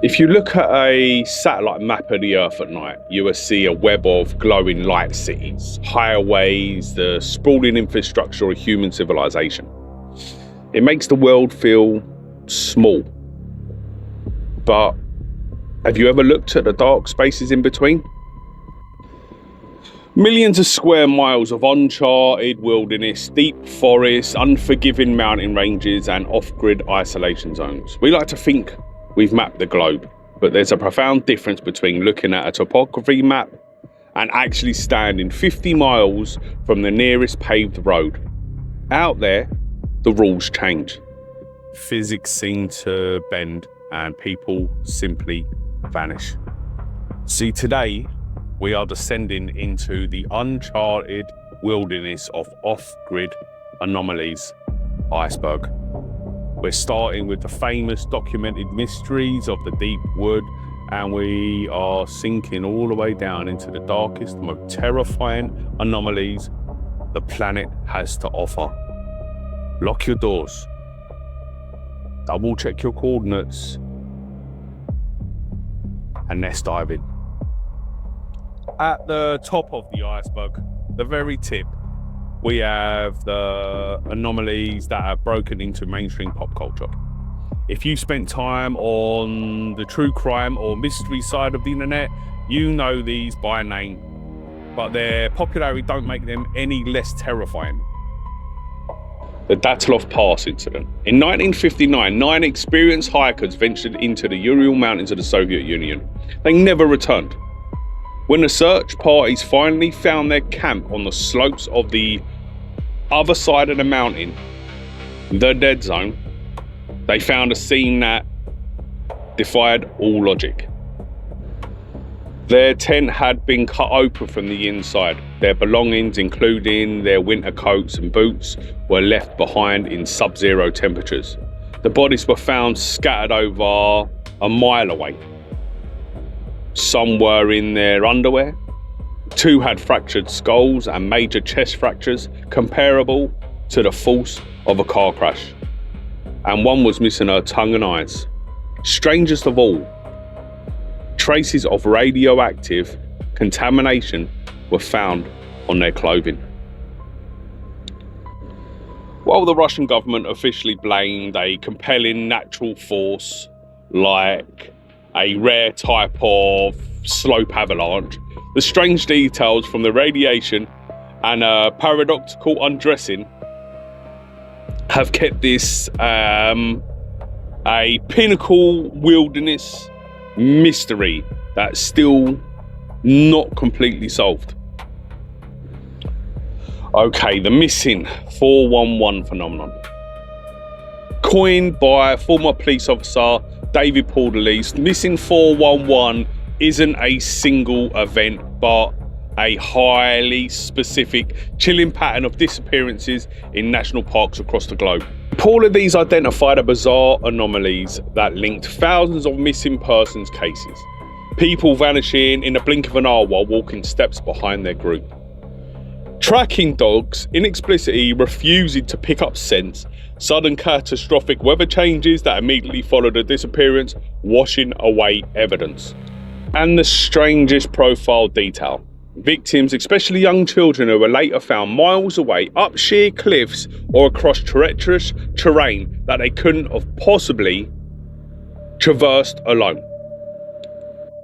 If you look at a satellite map of the Earth at night, you will see a web of glowing light cities, highways, the sprawling infrastructure of human civilization. It makes the world feel small. But have you ever looked at the dark spaces in between? Millions of square miles of uncharted wilderness, deep forests, unforgiving mountain ranges, and off-grid isolation zones. We like to think we've mapped the globe, but there's a profound difference between looking at a topography map and actually standing 50 miles from the nearest paved road. Out there, the rules change. Physics seem to bend and people simply vanish. See, today we are descending into the uncharted wilderness of off-grid Anomalies Iceberg. We're starting with the famous documented mysteries of the deep wood, and we are sinking all the way down into the darkest, most terrifying anomalies the planet has to offer. Lock your doors, double check your coordinates, and let's dive in. At the top of the iceberg, the very tip, we have the anomalies that have broken into mainstream pop culture. If you spent time on the true crime or mystery side of the internet, you know these by name, but their popularity don't make them any less terrifying. The Dyatlov Pass incident. In 1959, 9 experienced hikers ventured into the Ural mountains of the Soviet Union. They never returned. When the search parties finally found their camp on the slopes of the other side of the mountain, the dead zone, they found a scene that defied all logic. Their tent had been cut open from the inside. Their belongings, including their winter coats and boots, were left behind in sub-zero temperatures. The bodies were found scattered over a mile away. Some were in their underwear. 2 had fractured skulls and major chest fractures comparable to the force of a car crash. And 1 was missing her tongue and eyes. Strangest of all, traces of radioactive contamination were found on their clothing. While the Russian government officially blamed a compelling natural force like a rare type of slope avalanche, the strange details from the radiation and paradoxical undressing have kept this a pinnacle wilderness mystery that's still not completely solved. Okay, the missing 411 phenomenon. Coined by former police officer David Pordelise, missing 411 isn't a single event, but a highly specific, chilling pattern of disappearances in national parks across the globe. Pordelise identified a bizarre anomalies that linked thousands of missing persons cases. People vanishing in the blink of an eye while walking steps behind their group. Tracking dogs inexplicitly refusing to pick up scents, sudden catastrophic weather changes that immediately followed the disappearance, washing away evidence. And the strangest profile detail. Victims, especially young children, who were later found miles away, up sheer cliffs or across treacherous terrain that they couldn't have possibly traversed alone.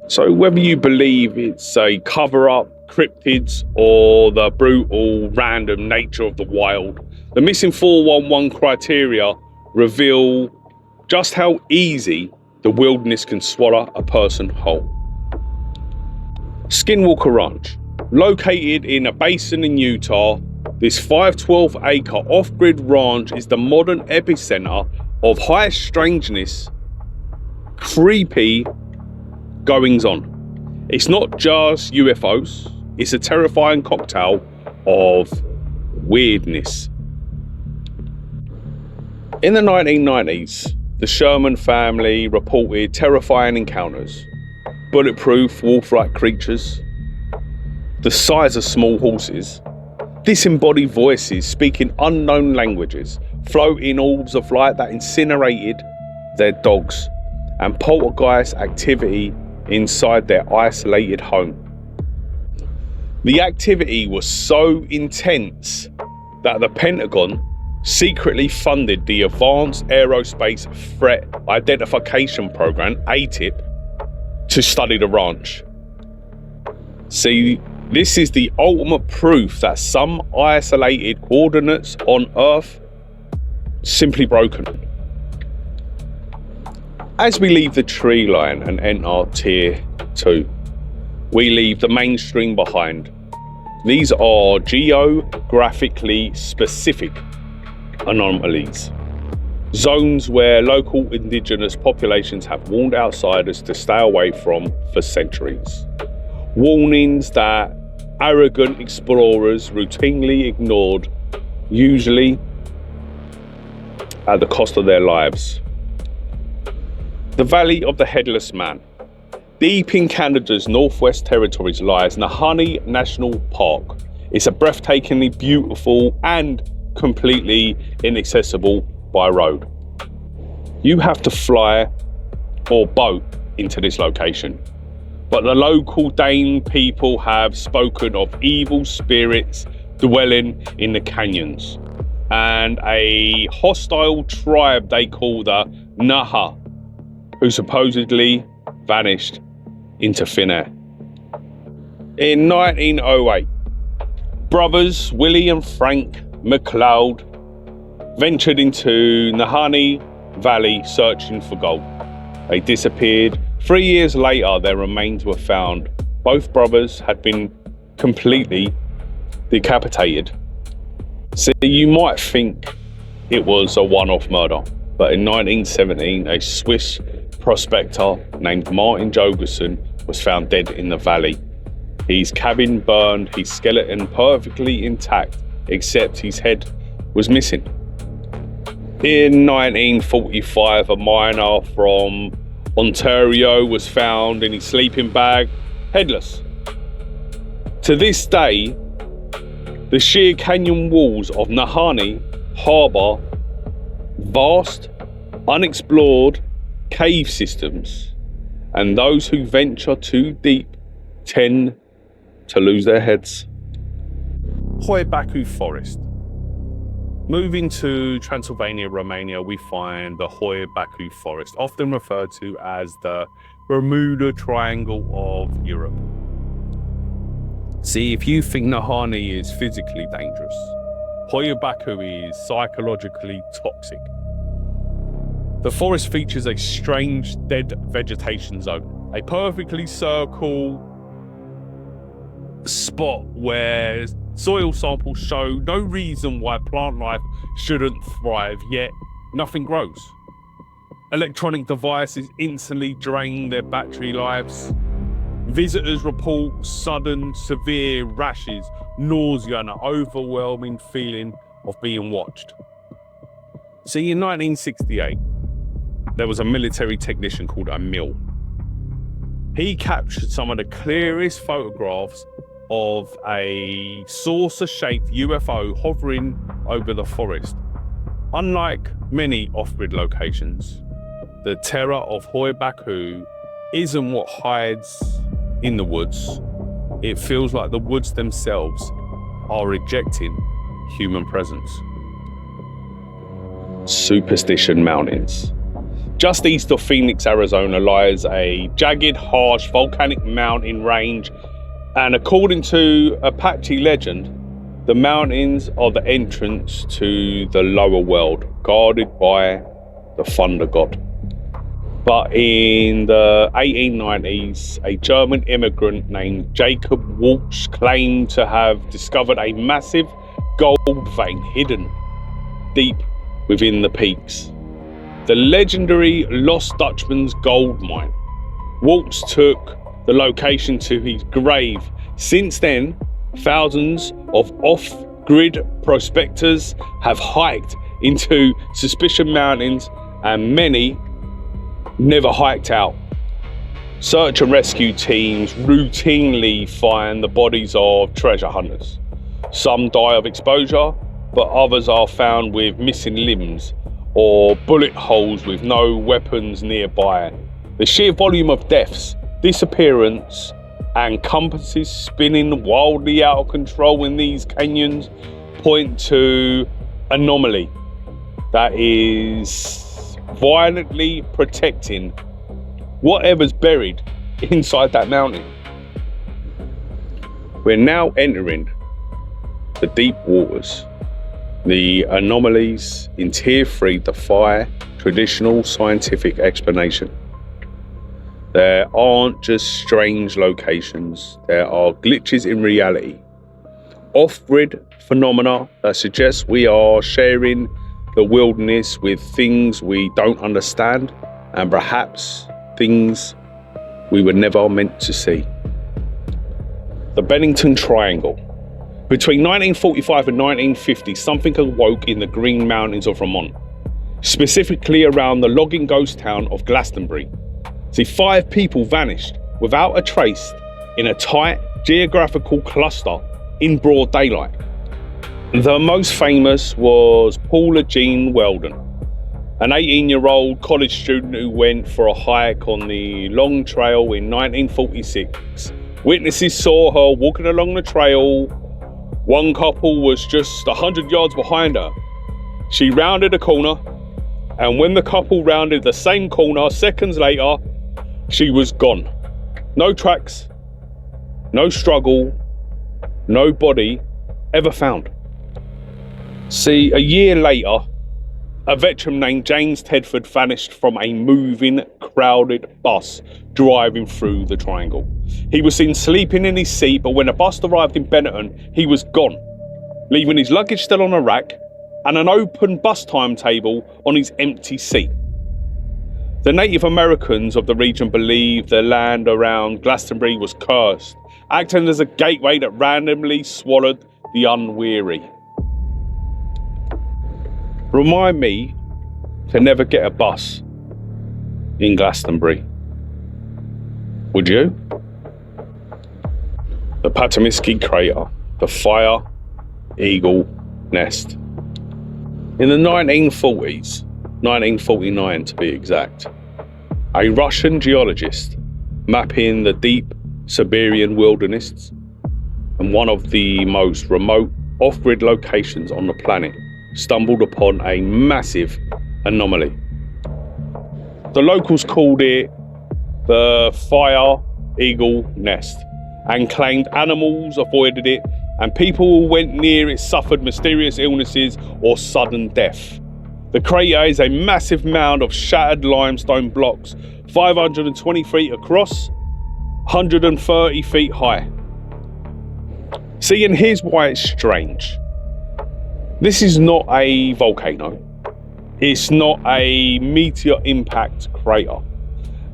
So whether you believe it's a cover-up, cryptids, or the brutal, random nature of the wild, the missing 411 criteria reveal just how easy the wilderness can swallow a person whole. Skinwalker Ranch. Located in a basin in Utah, this 512-acre off-grid ranch is the modern epicenter of high strangeness, creepy goings-on. It's not just UFOs, it's a terrifying cocktail of weirdness. In the 1990s, the Sherman family reported terrifying encounters. Bulletproof wolf-like creatures, the size of small horses, disembodied voices speaking unknown languages, floating orbs of light that incinerated their dogs, and poltergeist activity inside their isolated home. The activity was so intense that the Pentagon secretly funded the Advanced Aerospace Threat Identification Program, ATIP, to study the ranch. See, this is the ultimate proof that some isolated coordinates on Earth simply broken. As we leave the tree line and enter Tier 2, we leave the mainstream behind. These are geographically specific anomalies, zones where local indigenous populations have warned outsiders to stay away from for centuries. Warnings that arrogant explorers routinely ignored, usually at the cost of their lives. The Valley of the Headless Man. Deep in Canada's Northwest Territories lies Nahanni National Park. It's a breathtakingly beautiful and completely inaccessible by road. You have to fly or boat into this location. But the local Dane people have spoken of evil spirits dwelling in the canyons and a hostile tribe they call the Naha, who supposedly vanished into thin air. In 1908, brothers Willie and Frank McLeod ventured into Nahanni Valley searching for gold. They disappeared. 3 years later, their remains were found. Both brothers had been completely decapitated. See, you might think it was a one-off murder, but in 1917, a Swiss prospector named Martin Jogerson was found dead in the valley. His cabin burned, his skeleton perfectly intact, except his head was missing. In 1945, a miner from Ontario was found in his sleeping bag, headless. To this day, the sheer canyon walls of Nahanni harbour vast, unexplored cave systems, and those who venture too deep tend to lose their heads. Hoia-Baciu Forest. Moving to Transylvania, Romania, we find the Hoia-Baciu Forest, often referred to as the Bermuda Triangle of Europe. See, if you think Nahanni is physically dangerous, Hoia-Baciu is psychologically toxic. The forest features a strange dead vegetation zone, a perfectly circle spot where soil samples show no reason why plant life shouldn't thrive, yet nothing grows. Electronic devices instantly drain their battery lives. Visitors report sudden severe rashes, nausea, and an overwhelming feeling of being watched. See, in 1968, there was a military technician called Emil. He captured some of the clearest photographs of a saucer-shaped UFO hovering over the forest. Unlike many off-grid locations, the terror of Hoia-Baciu isn't what hides in the woods. It feels like the woods themselves are rejecting human presence. Superstition Mountains. Just east of Phoenix, Arizona lies a jagged, harsh volcanic mountain range, and according to Apache legend, the mountains are the entrance to the lower world, guarded by the thunder god. But in the 1890s, a German immigrant named Jacob Walsh claimed to have discovered a massive gold vein hidden deep within the peaks. The legendary Lost Dutchman's gold mine. Walsh took the location to his grave. Since then, thousands of off-grid prospectors have hiked into Suspicion Mountains, and many never hiked out. Search and rescue teams routinely find the bodies of treasure hunters. Some die of exposure, but others are found with missing limbs or bullet holes with no weapons nearby. The sheer volume of deaths, disappearance, and compasses spinning wildly out of control in these canyons point to anomaly that is violently protecting whatever's buried inside that mountain. We're now entering the deep waters. The anomalies in Tier 3 defy traditional scientific explanation. There aren't just strange locations, there are glitches in reality. Off-grid phenomena that suggest we are sharing the wilderness with things we don't understand, and perhaps things we were never meant to see. The Bennington Triangle. Between 1945 and 1950, something awoke in the Green Mountains of Vermont, specifically around the logging ghost town of Glastonbury. See, 5 people vanished without a trace in a tight geographical cluster in broad daylight. The most famous was Paula Jean Weldon, an 18-year-old college student who went for a hike on the Long Trail in 1946. Witnesses saw her walking along the trail. One couple was just 100 yards behind her. She rounded a corner, and when the couple rounded the same corner seconds later, she was gone. No tracks, no struggle, no body ever found. See, a year later, a veteran named James Tedford vanished from a moving, crowded bus driving through the triangle. He was seen sleeping in his seat, but when the bus arrived in Benetton, he was gone, leaving his luggage still on a rack and an open bus timetable on his empty seat. The Native Americans of the region believed the land around Glastonbury was cursed, acting as a gateway that randomly swallowed the unwary. Remind me to never get a bus in Glastonbury. Would you? The Patamiski Crater, the Fire Eagle Nest. In the 1940s, 1949 to be exact, a Russian geologist mapping the deep Siberian wilderness and one of the most remote off-grid locations on the planet stumbled upon a massive anomaly. The locals called it the Fire Eagle Nest and claimed animals avoided it and people who went near it suffered mysterious illnesses or sudden death. The crater is a massive mound of shattered limestone blocks, 520 feet across, 130 feet high. See, and here's why it's strange. This is not a volcano. It's not a meteor impact crater.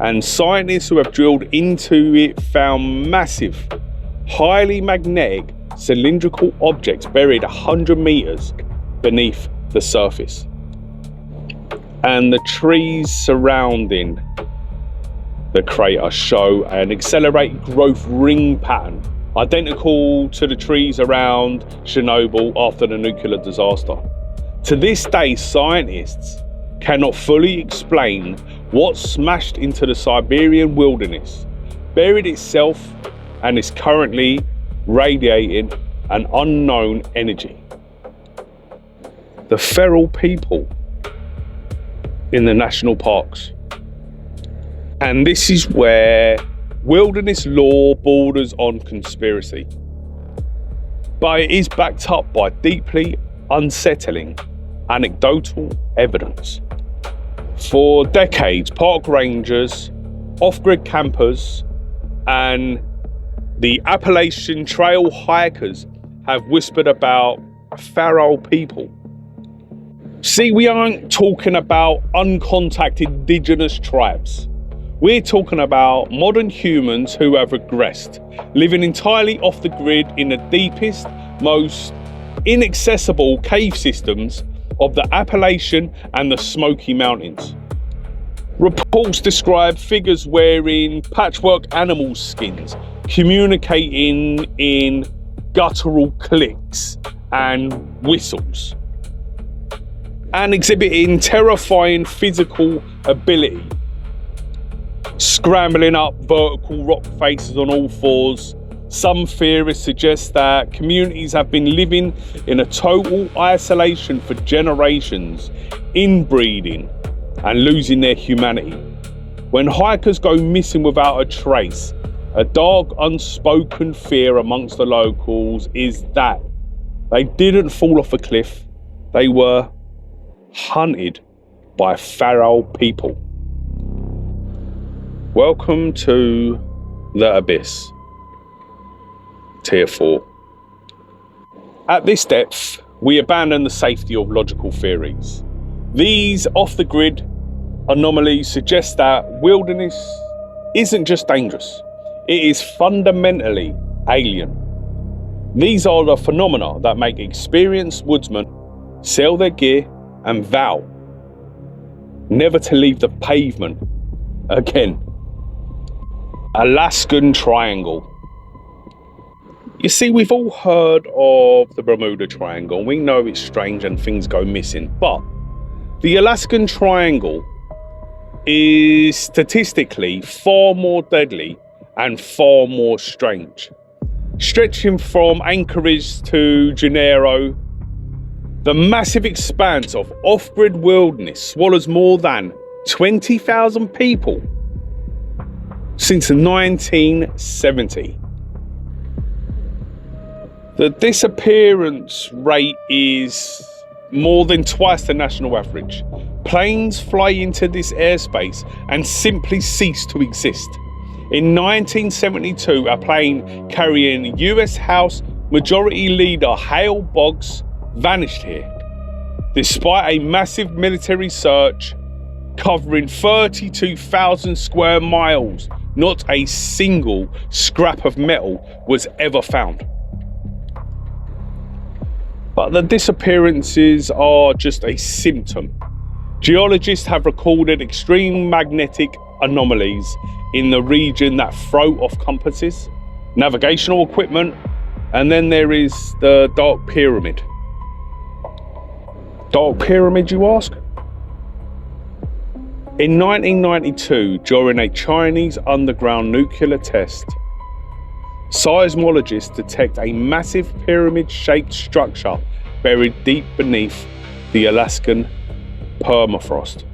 And scientists who have drilled into it found massive, highly magnetic, cylindrical objects buried 100 meters beneath the surface. And the trees surrounding the crater show an accelerated growth ring pattern, identical to the trees around Chernobyl after the nuclear disaster. To this day, scientists cannot fully explain what smashed into the Siberian wilderness, buried itself, and is currently radiating an unknown energy. The feral people in the national parks. And this is where wilderness law borders on conspiracy. But it is backed up by deeply unsettling anecdotal evidence. For decades, park rangers, off-grid campers, and the Appalachian Trail hikers have whispered about feral people. See, we aren't talking about uncontacted indigenous tribes. We're talking about modern humans who have regressed, living entirely off the grid in the deepest, most inaccessible cave systems of the Appalachian and the Smoky Mountains. Reports describe figures wearing patchwork animal skins, communicating in guttural clicks and whistles, and exhibiting terrifying physical ability. scrambling up vertical rock faces on all fours. Some theorists suggest that communities have been living in a total isolation for generations, inbreeding and losing their humanity. When hikers go missing without a trace, a dark, unspoken fear amongst the locals is that they didn't fall off a cliff, they were hunted by feral people. Welcome to the Abyss, Tier 4. At this depth, we abandon the safety of logical theories. These off-the-grid anomalies suggest that wilderness isn't just dangerous, it is fundamentally alien. These are the phenomena that make experienced woodsmen sell their gear and vow never to leave the pavement again. Alaskan Triangle. You see, we've all heard of the Bermuda Triangle. We know it's strange and things go missing, but the Alaskan Triangle is statistically far more deadly and far more strange. Stretching from Anchorage to Juneau, the massive expanse of off-grid wilderness swallows more than 20,000 people since 1970. The disappearance rate is more than twice the national average. Planes fly into this airspace and simply cease to exist. In 1972, a plane carrying US House Majority Leader Hale Boggs vanished here. Despite a massive military search covering 32,000 square miles, not a single scrap of metal was ever found. But the disappearances are just a symptom. Geologists have recorded extreme magnetic anomalies in the region that throw off compasses, navigational equipment, and then there is the Dark Pyramid. Dark Pyramid, you ask? In 1992, during a Chinese underground nuclear test, seismologists detect a massive pyramid-shaped structure buried deep beneath the Alaskan permafrost.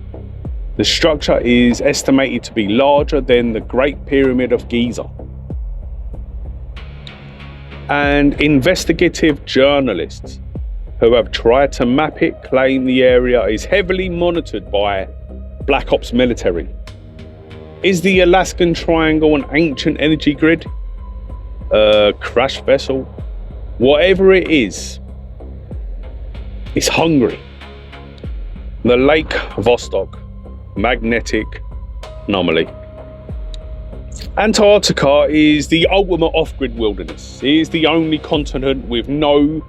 The structure is estimated to be larger than the Great Pyramid of Giza. And investigative journalists who have tried to map it claim the area is heavily monitored by Black Ops military. Is the Alaskan Triangle an ancient energy grid? A crash vessel? Whatever it is, it's hungry. The Lake Vostok magnetic anomaly. Antarctica is the ultimate off-grid wilderness. It is the only continent with no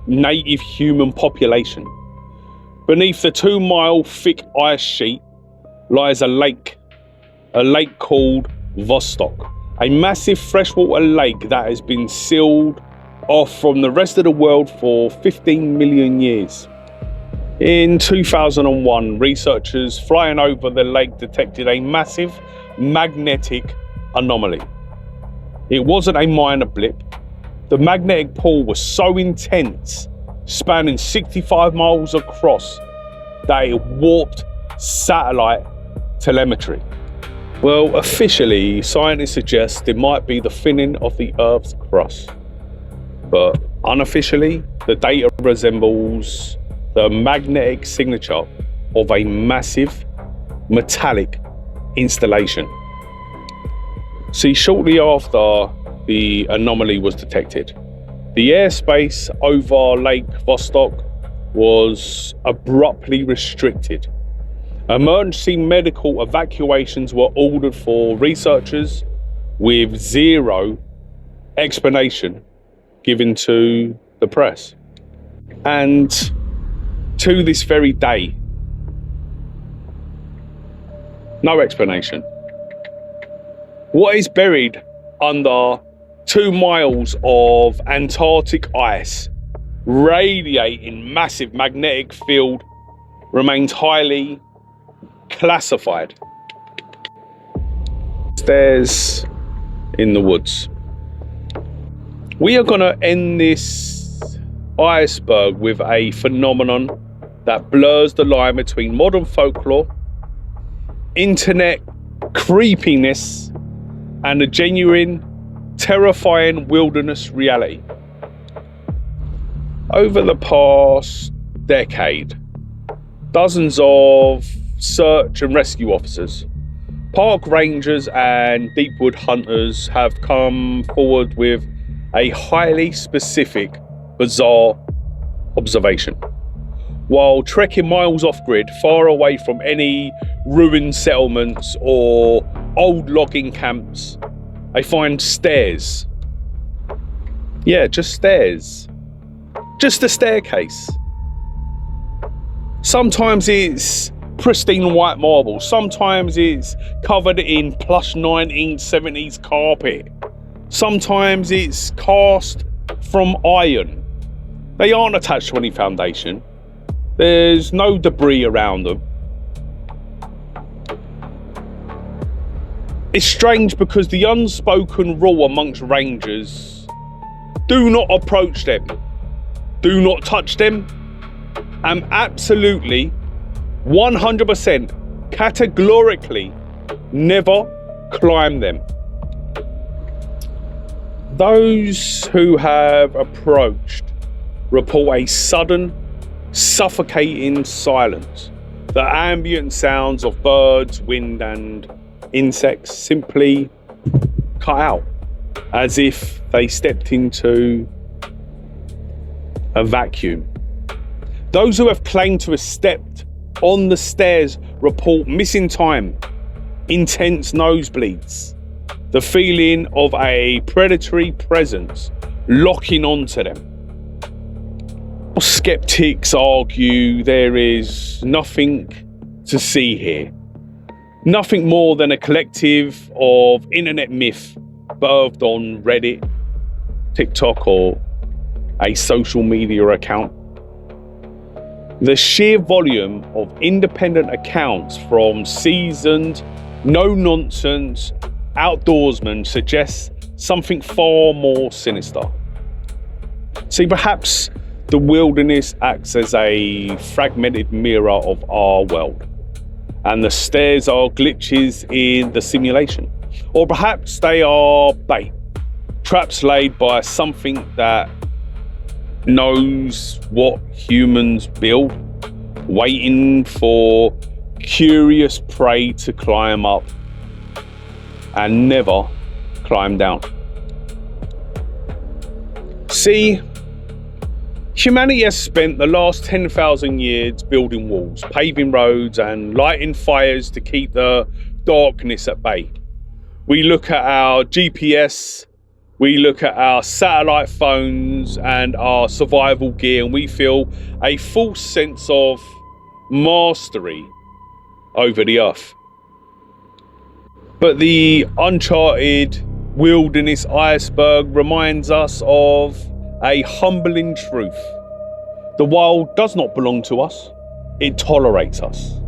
native human population. Beneath the 2-mile thick ice sheet lies a lake called Vostok, a massive freshwater lake that has been sealed off from the rest of the world for 15 million years. In 2001, researchers flying over the lake detected a massive magnetic anomaly. It wasn't a minor blip. The magnetic pull was so intense, spanning 65 miles across, that it warped satellite telemetry. Well, officially, scientists suggest it might be the thinning of the Earth's crust. But unofficially, the data resembles the magnetic signature of a massive metallic installation. See, shortly after the anomaly was detected, the airspace over Lake Vostok was abruptly restricted. Emergency medical evacuations were ordered for researchers with zero explanation given to the press. And to this very day, no explanation. What is buried under 2 miles of Antarctic ice, radiating massive magnetic field, remains highly classified. Stairs in the woods. We are going to end this iceberg with a phenomenon that blurs the line between modern folklore, internet creepiness, and a genuine, terrifying wilderness reality. Over the past decade, dozens of search and rescue officers, park rangers and deep wood hunters have come forward with a highly specific, bizarre observation. While trekking miles off-grid, far away from any ruined settlements or old logging camps, they find stairs. Yeah, just stairs. Just a staircase. Sometimes it's pristine white marble. Sometimes it's covered in plush 1970s carpet. Sometimes it's cast from iron. They aren't attached to any foundation. There's no debris around them. It's strange because the unspoken rule amongst rangers: do not approach them, do not touch them, and absolutely 100% categorically never climb them. Those who have approached report a sudden, suffocating silence. The ambient sounds of birds, wind, and insects simply cut out, as if they stepped into a vacuum. Those who have claimed to have stepped on the stairs report missing time, intense nosebleeds, the feeling of a predatory presence locking onto them. Skeptics argue there is nothing to see here. Nothing more than a collective of internet myth birthed on Reddit, TikTok, or a social media account. The sheer volume of independent accounts from seasoned, no-nonsense outdoorsmen suggests something far more sinister. See, perhaps the wilderness acts as a fragmented mirror of our world, and the stairs are glitches in the simulation. Or perhaps they are bait, traps laid by something that knows what humans build, waiting for curious prey to climb up and never climb down. See, humanity has spent the last 10,000 years building walls, paving roads, and lighting fires to keep the darkness at bay. We look at our GPS, we look at our satellite phones and our survival gear, and we feel a false sense of mastery over the earth. But the Uncharted wilderness iceberg reminds us of a humbling truth. The wild does not belong to us, it tolerates us.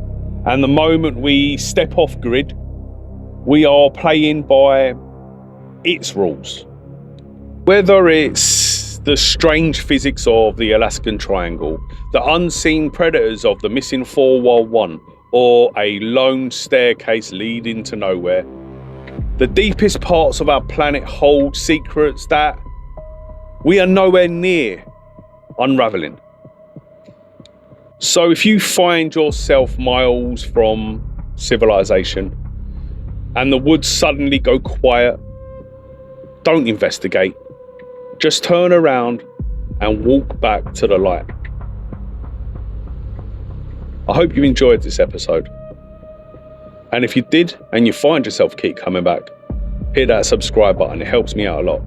And the moment we step off grid, we are playing by its rules. Whether it's the strange physics of the Alaskan Triangle, the unseen predators of the missing 411, or a lone staircase leading to nowhere, the deepest parts of our planet hold secrets that we are nowhere near unraveling. So if you find yourself miles from civilization and the woods suddenly go quiet, don't investigate. Just turn around and walk back to the light. I hope you enjoyed this episode. And if you did, and you find yourself keep coming back, hit that subscribe button. It helps me out a lot.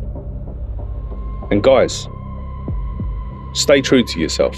And guys, stay true to yourself.